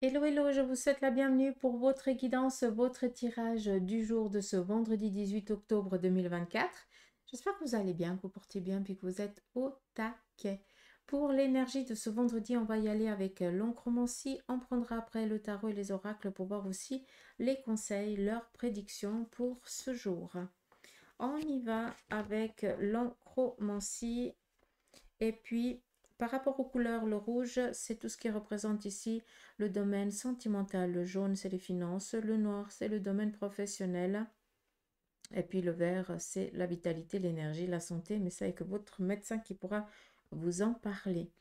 Hello, hello, je vous souhaite la bienvenue pour votre guidance, votre tirage du jour de ce vendredi 18 octobre 2024. J'espère que vous allez bien, que vous portez bien, puis que vous êtes au taquet. Pour l'énergie de ce vendredi, on va y aller avec l'oncromancie. On prendra après le tarot et les oracles pour voir aussi les conseils, leurs prédictions pour ce jour. On y va avec l'oncromancie et puis, par rapport aux couleurs, le rouge, c'est tout ce qui représente ici le domaine sentimental. Le jaune, c'est les finances. Le noir, c'est le domaine professionnel. Et puis le vert, c'est la vitalité, l'énergie, la santé. Mais ça, avec votre médecin qui pourra vous en parler.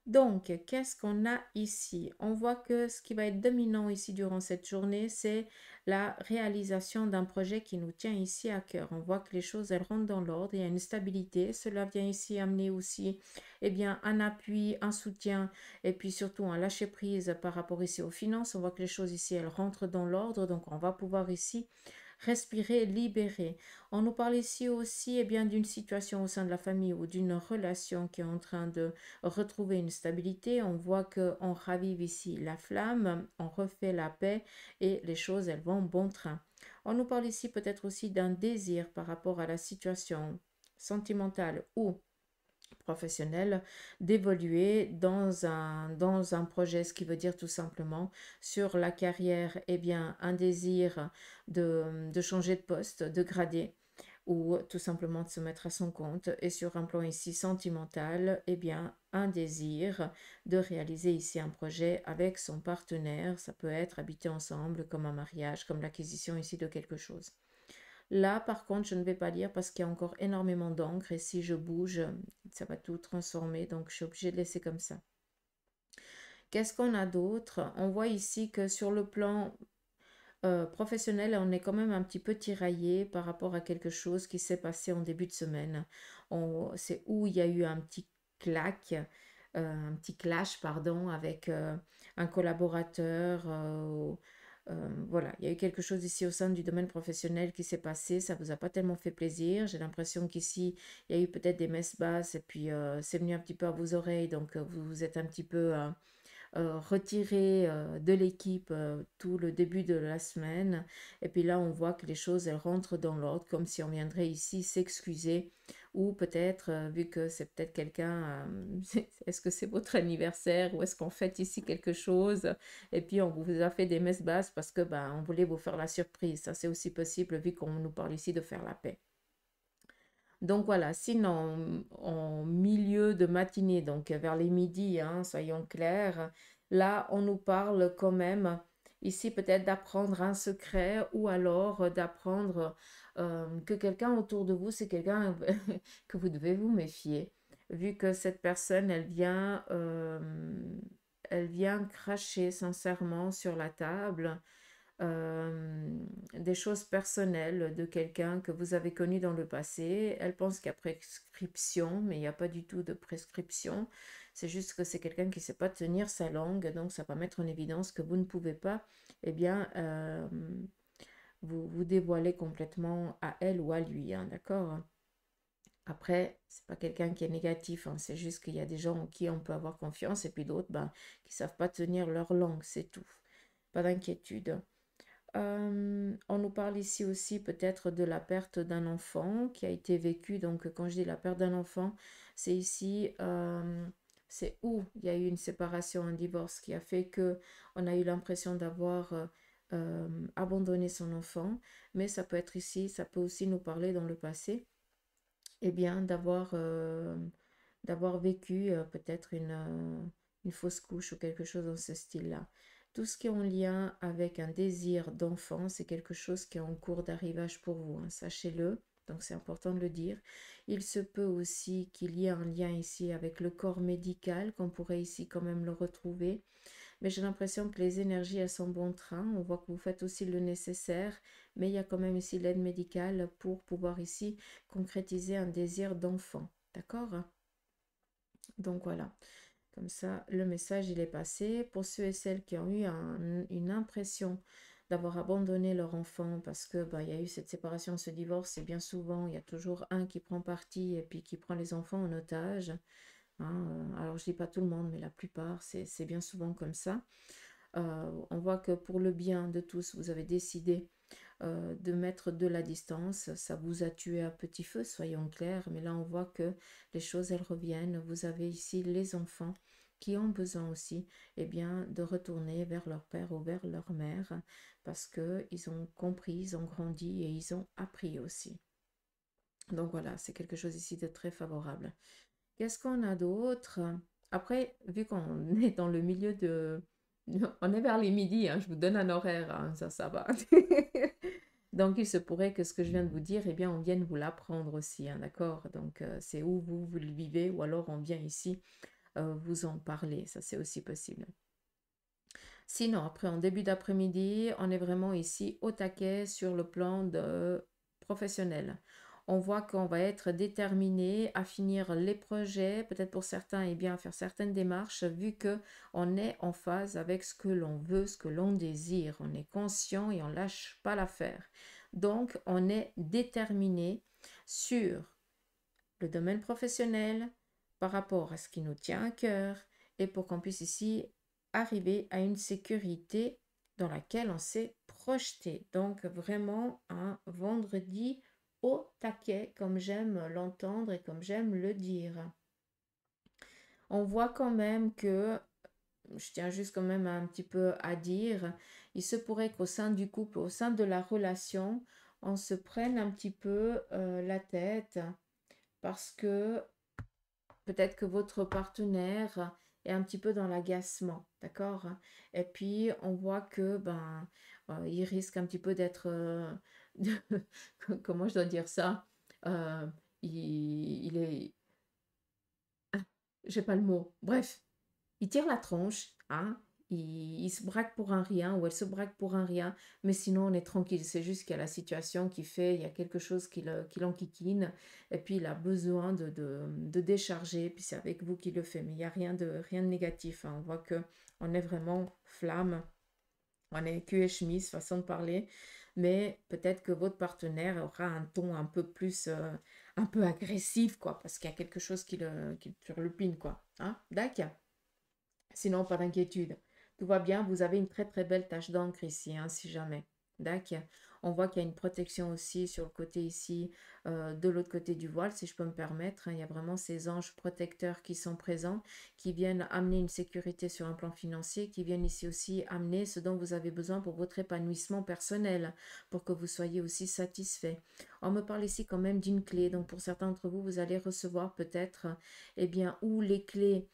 Donc, qu'est-ce qu'on a ici? On voit que ce qui va être dominant ici durant cette journée, c'est la réalisation d'un projet qui nous tient ici à cœur. On voit que les choses, elles rentrent dans l'ordre, il y a une stabilité. Cela vient ici amener aussi, eh bien, un appui, un soutien, et puis surtout un lâcher-prise par rapport ici aux finances. On voit que les choses ici, elles rentrent dans l'ordre, donc on va pouvoir ici respirer, libérer. On nous parle ici aussi bien d'une situation au sein de la famille ou d'une relation qui est en train de retrouver une stabilité. On voit qu'on ravive ici la flamme, on refait la paix et les choses, elles vont bon train. On nous parle ici peut-être aussi d'un désir par rapport à la situation sentimentale ou professionnel d'évoluer dans un projet, ce qui veut dire tout simplement sur la carrière, un désir de changer de poste, de grader ou tout simplement de se mettre à son compte et sur un plan ici sentimental, un désir de réaliser ici un projet avec son partenaire, ça peut être habiter ensemble comme un mariage, comme l'acquisition ici de quelque chose. Là, par contre, je ne vais pas lire parce qu'il y a encore énormément d'encre et si je bouge, ça va tout transformer. Donc, je suis obligée de laisser comme ça. Qu'est-ce qu'on a d'autre? On voit ici que sur le plan professionnel, on est quand même un petit peu tiraillé par rapport à quelque chose qui s'est passé en début de semaine. C'est où il y a eu un petit un petit clash, pardon, avec un collaborateur. Voilà, il y a eu quelque chose ici au sein du domaine professionnel qui s'est passé. Ça vous a pas tellement fait plaisir. J'ai l'impression qu'ici, il y a eu peut-être des messes basses et puis c'est venu un petit peu à vos oreilles. Donc, vous vous êtes un petit peu retiré de l'équipe tout le début de la semaine. Et puis là, on voit que les choses, elles rentrent dans l'ordre, comme si on viendrait ici s'excuser. Ou peut-être, vu que c'est peut-être quelqu'un, est-ce que c'est votre anniversaire ou est-ce qu'on fête ici quelque chose? Et puis on vous a fait des messes basses parce que on voulait vous faire la surprise. Ça, c'est aussi possible vu qu'on nous parle ici de faire la paix. Donc voilà, sinon en milieu de matinée, donc vers les midis, hein, soyons clairs, là on nous parle quand même ici peut-être d'apprendre un secret ou alors d'apprendre que quelqu'un autour de vous, c'est quelqu'un que vous devez vous méfier, vu que cette personne, elle vient cracher sincèrement sur la table des choses personnelles de quelqu'un que vous avez connu dans le passé. Elle pense qu'il y a prescription, mais il n'y a pas du tout de prescription. C'est juste que c'est quelqu'un qui ne sait pas tenir sa langue, donc ça va mettre en évidence que vous ne pouvez pas, eh bien, vous vous dévoiler complètement à elle ou à lui, hein, d'accord? Après, c'est pas quelqu'un qui est négatif, hein, c'est juste qu'il y a des gens en qui on peut avoir confiance et puis d'autres qui savent pas tenir leur langue, c'est tout. Pas d'inquiétude. On nous parle ici aussi peut-être de la perte d'un enfant qui a été vécue. Donc, quand je dis la perte d'un enfant, c'est ici, c'est où il y a eu une séparation, un divorce qui a fait que on a eu l'impression d'avoir abandonné son enfant. Mais ça peut être ici, ça peut aussi nous parler dans le passé, d'avoir vécu peut-être une fausse couche ou quelque chose dans ce style-là. Tout ce qui est en lien avec un désir d'enfant, c'est quelque chose qui est en cours d'arrivage pour vous, hein, sachez-le. Donc c'est important de le dire. Il se peut aussi qu'il y ait un lien ici avec le corps médical, qu'on pourrait ici quand même le retrouver. Mais j'ai l'impression que les énergies, elles sont bon train. On voit que vous faites aussi le nécessaire, mais il y a quand même ici l'aide médicale pour pouvoir ici concrétiser un désir d'enfant. D'accord? Donc voilà. Comme ça, le message, il est passé. Pour ceux et celles qui ont eu une impression d'avoir abandonné leur enfant parce que il y a eu cette séparation, ce divorce, et bien souvent, il y a toujours un qui prend parti et puis qui prend les enfants en otage. Hein, alors, je dis pas tout le monde, mais la plupart, c'est bien souvent comme ça. On voit que pour le bien de tous, vous avez décidé de mettre de la distance. Ça vous a tué à petit feu, soyons clairs. Mais là, on voit que les choses, elles reviennent. Vous avez ici les enfants qui ont besoin aussi bien, de retourner vers leur père ou vers leur mère parce qu'ils ont compris, ils ont grandi et ils ont appris aussi. Donc voilà, c'est quelque chose ici de très favorable. Qu'est-ce qu'on a d'autre? Après, vu qu'on est dans le milieu de... On est vers les midis, hein, je vous donne un horaire, hein, ça va. Donc, il se pourrait que ce que je viens de vous dire, on vienne vous l'apprendre aussi, hein, d'accord? Donc, c'est où vous le vivez ou alors on vient ici vous en parler, ça c'est aussi possible. Sinon, après, en début d'après-midi, on est vraiment ici au taquet sur le plan professionnel. On voit qu'on va être déterminé à finir les projets, peut-être pour certains, à faire certaines démarches, vu que on est en phase avec ce que l'on veut, ce que l'on désire. On est conscient et on lâche pas l'affaire. Donc, on est déterminé sur le domaine professionnel par rapport à ce qui nous tient à cœur et pour qu'on puisse ici arriver à une sécurité dans laquelle on s'est projeté. Donc vraiment un vendredi au taquet, comme j'aime l'entendre et comme j'aime le dire. On voit quand même que, je tiens juste quand même un petit peu à dire, il se pourrait qu'au sein du couple, au sein de la relation, on se prenne un petit peu la tête parce que peut-être que votre partenaire est un petit peu dans l'agacement, d'accord? Et puis, on voit que, il risque un petit peu d'être, comment je dois dire ça? Euh, il est, j'ai pas le mot. Bref, il tire la tronche, hein? Il se braque pour un rien ou elle se braque pour un rien, mais sinon on est tranquille. C'est juste qu'il y a la situation qui fait, il y a quelque chose qui l'enquiquine et puis il a besoin de décharger, puis c'est avec vous qu'il le fait. Mais il n'y a rien de négatif, hein. On voit que on est vraiment flamme, on est cul et chemise, façon de parler, mais peut-être que votre partenaire aura un ton un peu plus, un peu agressif, quoi, parce qu'il y a quelque chose qui le turlupine, quoi. Hein? D'accord. Sinon, pas d'inquiétude. Tout va bien. Vous avez une très très belle tache d'encre ici, hein, si jamais. D'accord. On voit qu'il y a une protection aussi sur le côté ici, de l'autre côté du voile, si je peux me permettre, hein. Il y a vraiment ces anges protecteurs qui sont présents, qui viennent amener une sécurité sur un plan financier, qui viennent ici aussi amener ce dont vous avez besoin pour votre épanouissement personnel, pour que vous soyez aussi satisfait. On me parle ici quand même d'une clé. Donc pour certains d'entre vous, vous allez recevoir peut-être, ou les clés.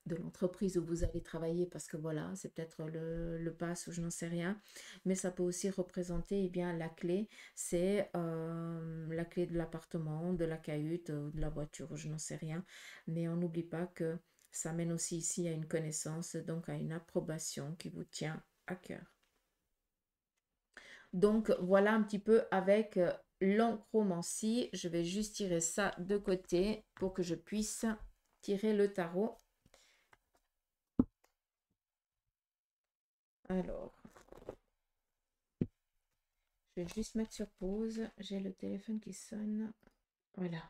De l'entreprise où vous allez travailler parce que voilà, c'est peut-être le pass ou je n'en sais rien, mais ça peut aussi représenter la clé, c'est la clé de l'appartement, de la cahute ou de la voiture, je n'en sais rien, mais on n'oublie pas que ça mène aussi ici à une connaissance, donc à une approbation qui vous tient à cœur. Donc voilà un petit peu avec l'enchromancie. Je vais juste tirer ça de côté pour que je puisse tirer le tarot. Alors, je vais juste mettre sur pause. J'ai le téléphone qui sonne. Voilà,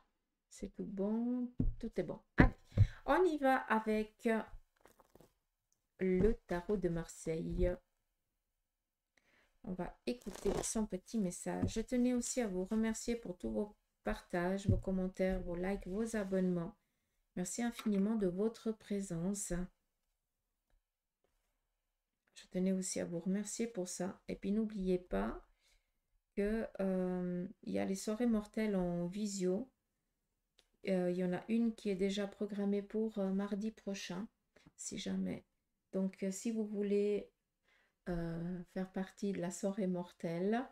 c'est tout bon. Tout est bon. Allez, on y va avec le tarot de Marseille. On va écouter son petit message. Je tenais aussi à vous remercier pour tous vos partages, vos commentaires, vos likes, vos abonnements. Merci infiniment de votre présence. Je tenais aussi à vous remercier pour ça. Et puis n'oubliez pas que il y a les soirées mortelles en visio. Il y en a une qui est déjà programmée pour mardi prochain, si jamais. Donc, si vous voulez faire partie de la soirée mortelle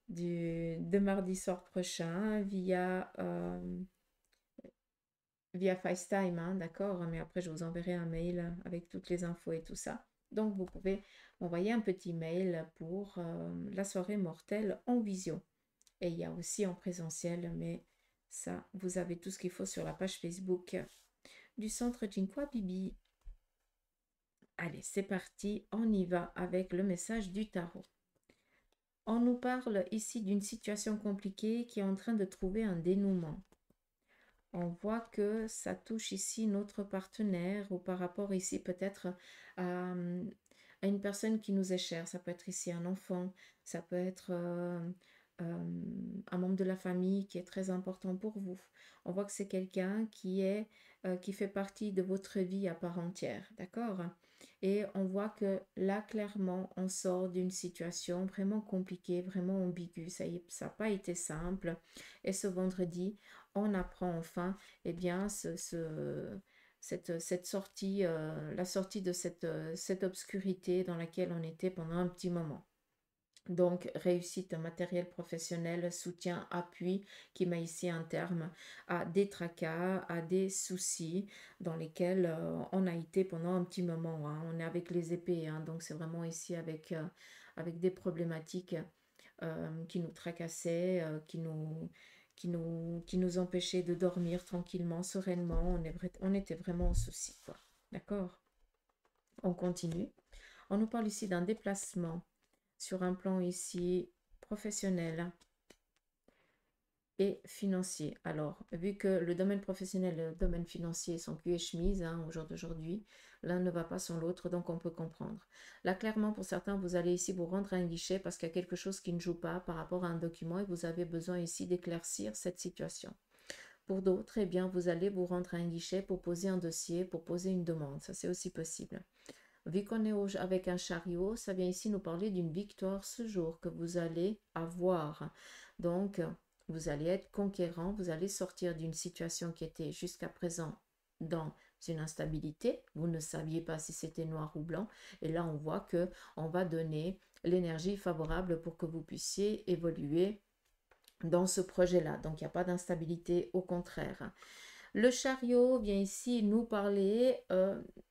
de mardi soir prochain via FaceTime, hein, d'accord? Mais après, je vous enverrai un mail avec toutes les infos et tout ça. Donc, vous pouvez m'envoyer un petit mail pour la soirée mortelle en visio. Et il y a aussi en présentiel, mais ça, vous avez tout ce qu'il faut sur la page Facebook du Centre Jinqua Bibi. Allez, c'est parti, on y va avec le message du tarot. On nous parle ici d'une situation compliquée qui est en train de trouver un dénouement. On voit que ça touche ici notre partenaire ou par rapport ici peut-être à, à une personne qui nous est chère. Ça peut être ici un enfant, ça peut être un membre de la famille qui est très important pour vous. On voit que c'est quelqu'un qui fait partie de votre vie à part entière, d'accord? Et on voit que là, clairement, on sort d'une situation vraiment compliquée, vraiment ambiguë. Ça n'a pas été simple. Et ce vendredi, on apprend enfin, eh bien, cette sortie, la sortie de cette obscurité dans laquelle on était pendant un petit moment. Donc, réussite matérielle professionnelle, soutien, appui, qui met ici un terme à des tracas, à des soucis dans lesquels on a été pendant un petit moment, hein. On est avec les épées, hein, donc c'est vraiment ici avec des problématiques qui nous tracassaient, qui nous empêchaient de dormir tranquillement, sereinement. On était vraiment en souci, quoi. D'accord? On continue. On nous parle ici d'un déplacement sur un plan ici professionnel et financier. Alors, vu que le domaine professionnel et le domaine financier sont cul et chemise, hein, au jour d'aujourd'hui, l'un ne va pas sans l'autre, donc on peut comprendre. Là, clairement, pour certains, vous allez ici vous rendre à un guichet parce qu'il y a quelque chose qui ne joue pas par rapport à un document et vous avez besoin ici d'éclaircir cette situation. Pour d'autres, eh bien, vous allez vous rendre à un guichet pour poser un dossier, pour poser une demande. Ça, c'est aussi possible. Vu qu'on est avec un chariot, ça vient ici nous parler d'une victoire ce jour que vous allez avoir. Donc, vous allez être conquérant, vous allez sortir d'une situation qui était jusqu'à présent dans une instabilité. Vous ne saviez pas si c'était noir ou blanc. Et là, on voit que on va donner l'énergie favorable pour que vous puissiez évoluer dans ce projet-là. Donc, il n'y a pas d'instabilité, au contraire. Le chariot vient ici nous parler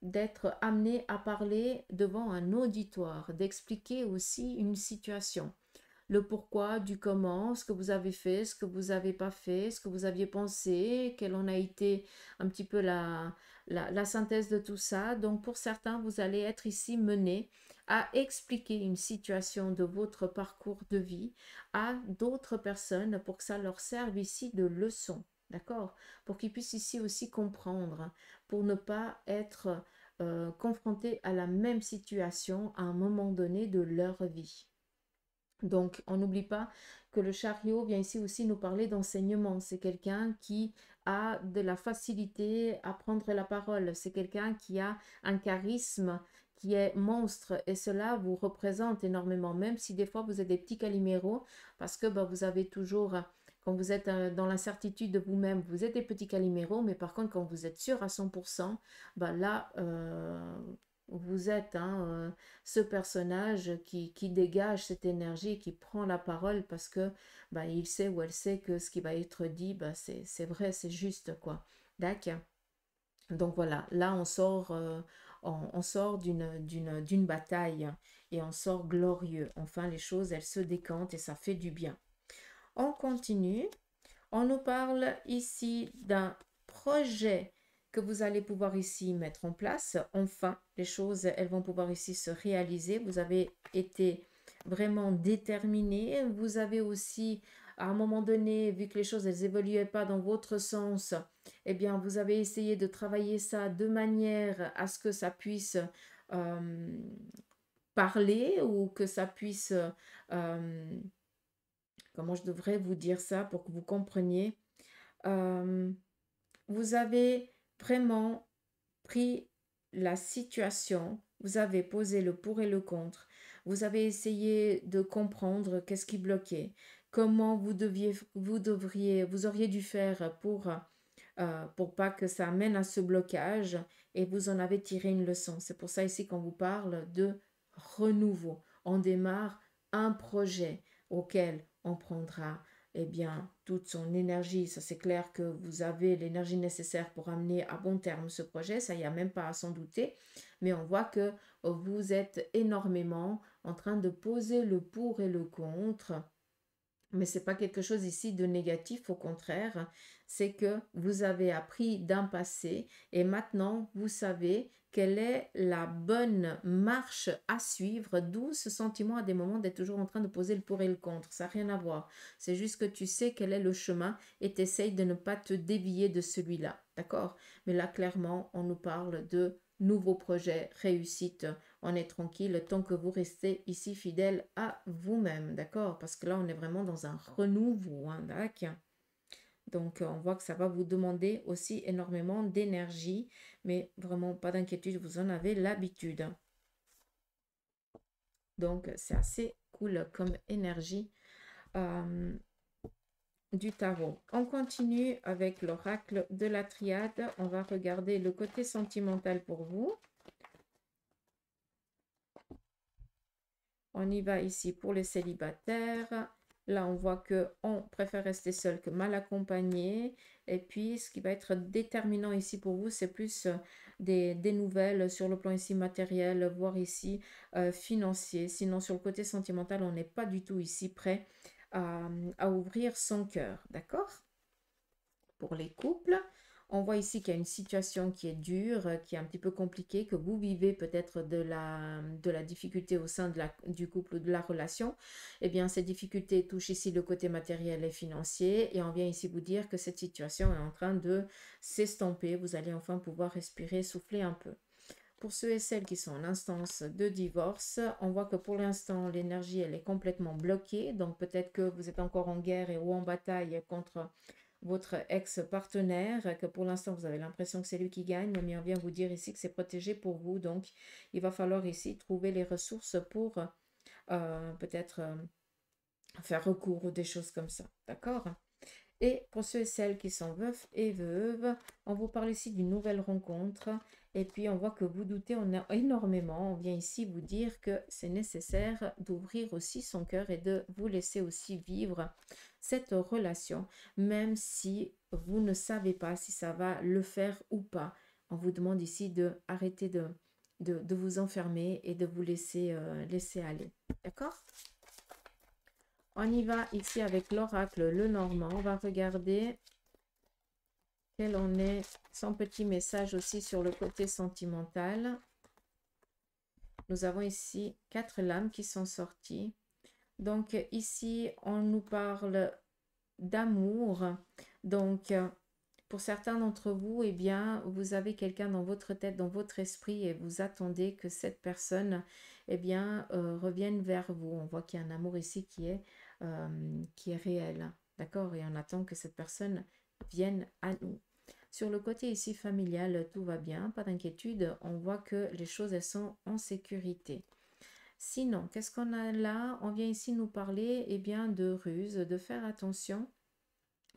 d'être amené à parler devant un auditoire, d'expliquer aussi une situation, le pourquoi, du comment, ce que vous avez fait, ce que vous n'avez pas fait, ce que vous aviez pensé, quelle en a été un petit peu la synthèse de tout ça. Donc pour certains, vous allez être ici mené à expliquer une situation de votre parcours de vie à d'autres personnes pour que ça leur serve ici de leçon. D'accord? Pour qu'ils puissent ici aussi comprendre, pour ne pas être confrontés à la même situation à un moment donné de leur vie. Donc, on n'oublie pas que le chariot vient ici aussi nous parler d'enseignement. C'est quelqu'un qui a de la facilité à prendre la parole. C'est quelqu'un qui a un charisme qui est monstre et cela vous représente énormément, même si des fois vous êtes des petits caliméros parce que bah, vous avez toujours, quand vous êtes dans l'incertitude de vous-même, vous êtes des petits caliméros, mais par contre quand vous êtes sûr à 100%, bah là, vous êtes ce personnage qui dégage cette énergie, qui prend la parole parce que bah, il sait ou elle sait que ce qui va être dit, bah, c'est vrai, c'est juste, quoi. D'accord. Donc voilà, là on sort d'une bataille et on sort glorieux. Enfin, les choses, elles se décantent et ça fait du bien. On continue. On nous parle ici d'un projet que vous allez pouvoir ici mettre en place. Enfin, les choses, elles vont pouvoir ici se réaliser. Vous avez été vraiment déterminé. Vous avez aussi, à un moment donné, vu que les choses, elles évoluaient pas dans votre sens, eh bien, vous avez essayé de travailler ça de manière à ce que ça puisse euh, parler ou que ça puisse comment je devrais vous dire ça pour que vous compreniez. Euh, Vous avez vraiment pris la situation, vous avez posé le pour et le contre, vous avez essayé de comprendre qu'est-ce qui bloquait, comment vous auriez dû faire pour pas que ça amène à ce blocage et vous en avez tiré une leçon. C'est pour ça ici qu'on vous parle de renouveau. On démarre un projet auquel on prendra bien toute son énergie. Ça c'est clair que vous avez l'énergie nécessaire pour amener à bon terme ce projet, ça y a même pas à s'en douter, mais on voit que vous êtes énormément en train de poser le pour et le contre. Mais ce n'est pas quelque chose ici de négatif, au contraire, c'est que vous avez appris d'un passé et maintenant vous savez quelle est la bonne marche à suivre, d'où ce sentiment à des moments d'être toujours en train de poser le pour et le contre. Ça n'a rien à voir. C'est juste que tu sais quel est le chemin et tu essayes de ne pas te dévier de celui-là. D'accord? Mais là, clairement, on nous parle de nouveaux projets, réussite. On est tranquille tant que vous restez ici fidèle à vous-même. D'accord? Parce que là, on est vraiment dans un renouveau. Hein, d'accord. Donc, on voit que ça va vous demander aussi énormément d'énergie, mais vraiment pas d'inquiétude, vous en avez l'habitude. Donc, c'est assez cool comme énergie du tarot. On continue avec l'oracle de la triade. On va regarder le côté sentimental pour vous. On y va ici pour les célibataires. Là, on voit qu'on préfère rester seul que mal accompagné. Et puis, ce qui va être déterminant ici pour vous, c'est plus des nouvelles sur le plan ici matériel, voire ici financier. Sinon, sur le côté sentimental, on n'est pas du tout ici prêt à ouvrir son cœur. D'accord? Pour les couples, on voit ici qu'il y a une situation qui est dure, qui est un petit peu compliquée, que vous vivez peut-être de la difficulté au sein du couple ou de la relation. Eh bien, ces difficultés touchent ici le côté matériel et financier et on vient ici vous dire que cette situation est en train de s'estomper. Vous allez enfin pouvoir respirer, souffler un peu. Pour ceux et celles qui sont en instance de divorce, on voit que pour l'instant, l'énergie, elle est complètement bloquée. Donc, peut-être que vous êtes encore en guerre ou en bataille contre votre ex-partenaire, que pour l'instant, vous avez l'impression que c'est lui qui gagne, mais on vient vous dire ici que c'est protégé pour vous. Donc, il va falloir ici trouver les ressources pour peut-être faire recours ou des choses comme ça. D'accord? Et pour ceux et celles qui sont veufs et veuves, on vous parle ici d'une nouvelle rencontre. Et puis, on voit que vous doutez énormément. On vient ici vous dire que c'est nécessaire d'ouvrir aussi son cœur et de vous laisser aussi vivre cette relation, même si vous ne savez pas si ça va le faire ou pas. On vous demande ici de arrêter de vous enfermer et de vous laisser aller. D'accord? On y va ici avec l'oracle Le Normand. On va regarder quel en est son petit message aussi sur le côté sentimental. Nous avons ici 4 lames qui sont sorties. Donc ici, on nous parle d'amour. Donc, pour certains d'entre vous, eh bien, vous avez quelqu'un dans votre tête, dans votre esprit et vous attendez que cette personne, eh bien, revienne vers vous. On voit qu'il y a un amour ici qui est réel. D'accord? Et on attend que cette personne vienne à nous. Sur le côté ici familial, tout va bien, pas d'inquiétude. On voit que les choses, elles sont en sécurité. Sinon, qu'est-ce qu'on a là? On vient ici nous parler eh bien, de ruse, de faire attention.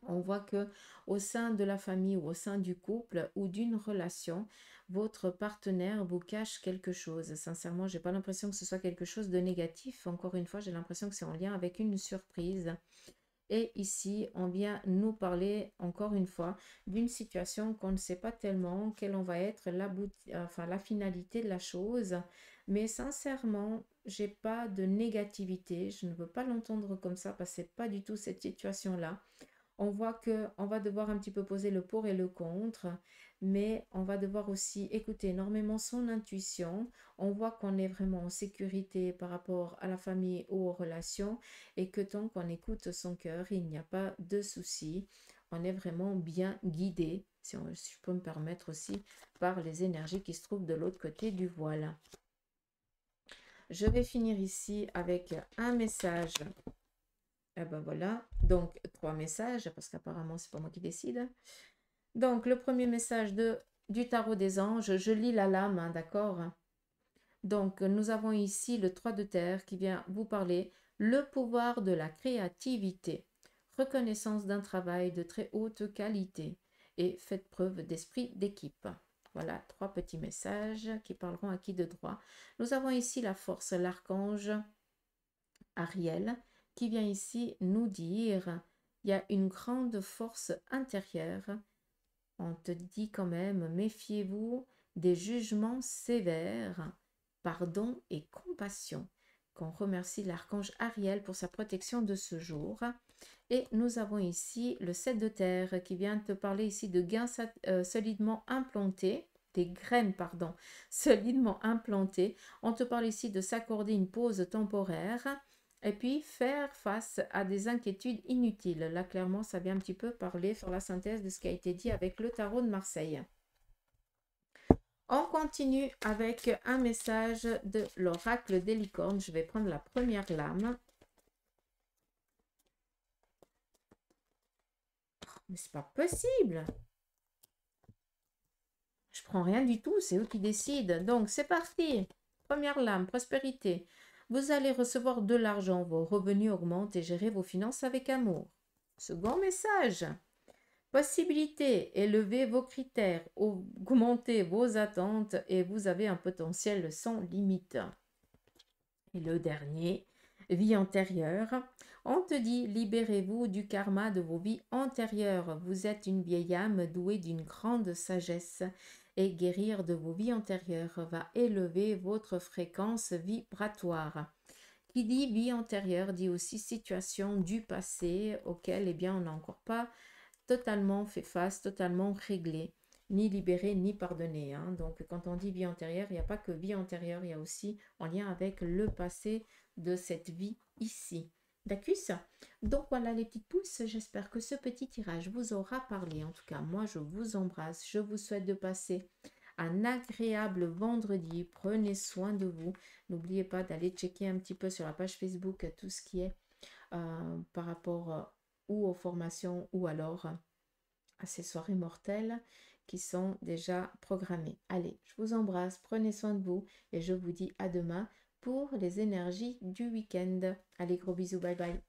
On voit que au sein de la famille ou au sein du couple ou d'une relation, votre partenaire vous cache quelque chose. Sincèrement, j'ai pas l'impression que ce soit quelque chose de négatif. Encore une fois, j'ai l'impression que c'est en lien avec une surprise. Et ici, on vient nous parler, encore une fois, d'une situation qu'on ne sait pas tellement quelle en va être la finalité de la chose. Mais sincèrement, j'ai pas de négativité. Je ne veux pas l'entendre comme ça parce que c'est pas du tout cette situation-là. On voit qu'on va devoir un petit peu poser le pour et le contre, mais on va devoir aussi écouter énormément son intuition. On voit qu'on est vraiment en sécurité par rapport à la famille ou aux relations et que tant qu'on écoute son cœur, il n'y a pas de souci. On est vraiment bien guidé, si je peux me permettre aussi, par les énergies qui se trouvent de l'autre côté du voile. Je vais finir ici avec un message. Et ben voilà, donc 3 messages, parce qu'apparemment c'est pas moi qui décide. Donc le premier message du tarot des anges, je lis la lame, hein, d'accord? Donc nous avons ici le 3 de terre qui vient vous parler, le pouvoir de la créativité, reconnaissance d'un travail de très haute qualité et faites preuve d'esprit d'équipe. Voilà, 3 petits messages qui parleront à qui de droit. Nous avons ici la force, l'archange Ariel, qui vient ici nous dire, il y a une grande force intérieure. On te dit quand même, méfiez-vous des jugements sévères, pardon et compassion. Qu'on remercie l'archange Ariel pour sa protection de ce jour. Et nous avons ici le 7 de terre qui vient te parler ici de gains solidement implantés. tes graines, pardon, solidement implantées. On te parle ici de s'accorder une pause temporaire et puis faire face à des inquiétudes inutiles. Là, clairement, ça vient un petit peu parler sur la synthèse de ce qui a été dit avec le tarot de Marseille. On continue avec un message de l'oracle des licornes. Je vais prendre la première lame. Mais c'est pas possible. Je prends rien du tout, c'est eux qui décident. Donc, c'est parti. Première lame, prospérité. Vous allez recevoir de l'argent, vos revenus augmentent et gérer vos finances avec amour. Second message. Possibilité, élevez vos critères, augmentez vos attentes et vous avez un potentiel sans limite. Et le dernier, vie antérieure. On te dit, libérez-vous du karma de vos vies antérieures. Vous êtes une vieille âme douée d'une grande sagesse et guérir de vos vies antérieures va élever votre fréquence vibratoire. Qui dit vie antérieure dit aussi situation du passé auquel on n'a encore pas totalement fait face, totalement réglé, ni libéré, ni pardonné. Donc, quand on dit vie antérieure, il n'y a pas que vie antérieure, il y a aussi en lien avec le passé de cette vie ici. D'accord? Donc, voilà les petites pouces. J'espère que ce petit tirage vous aura parlé. En tout cas, moi, je vous embrasse. Je vous souhaite de passer un agréable vendredi. Prenez soin de vous. N'oubliez pas d'aller checker un petit peu sur la page Facebook tout ce qui est par rapport ou aux formations ou alors à ces soirées mortelles qui sont déjà programmées. Allez, je vous embrasse, prenez soin de vous et je vous dis à demain pour les énergies du week-end. Allez, gros bisous, bye bye.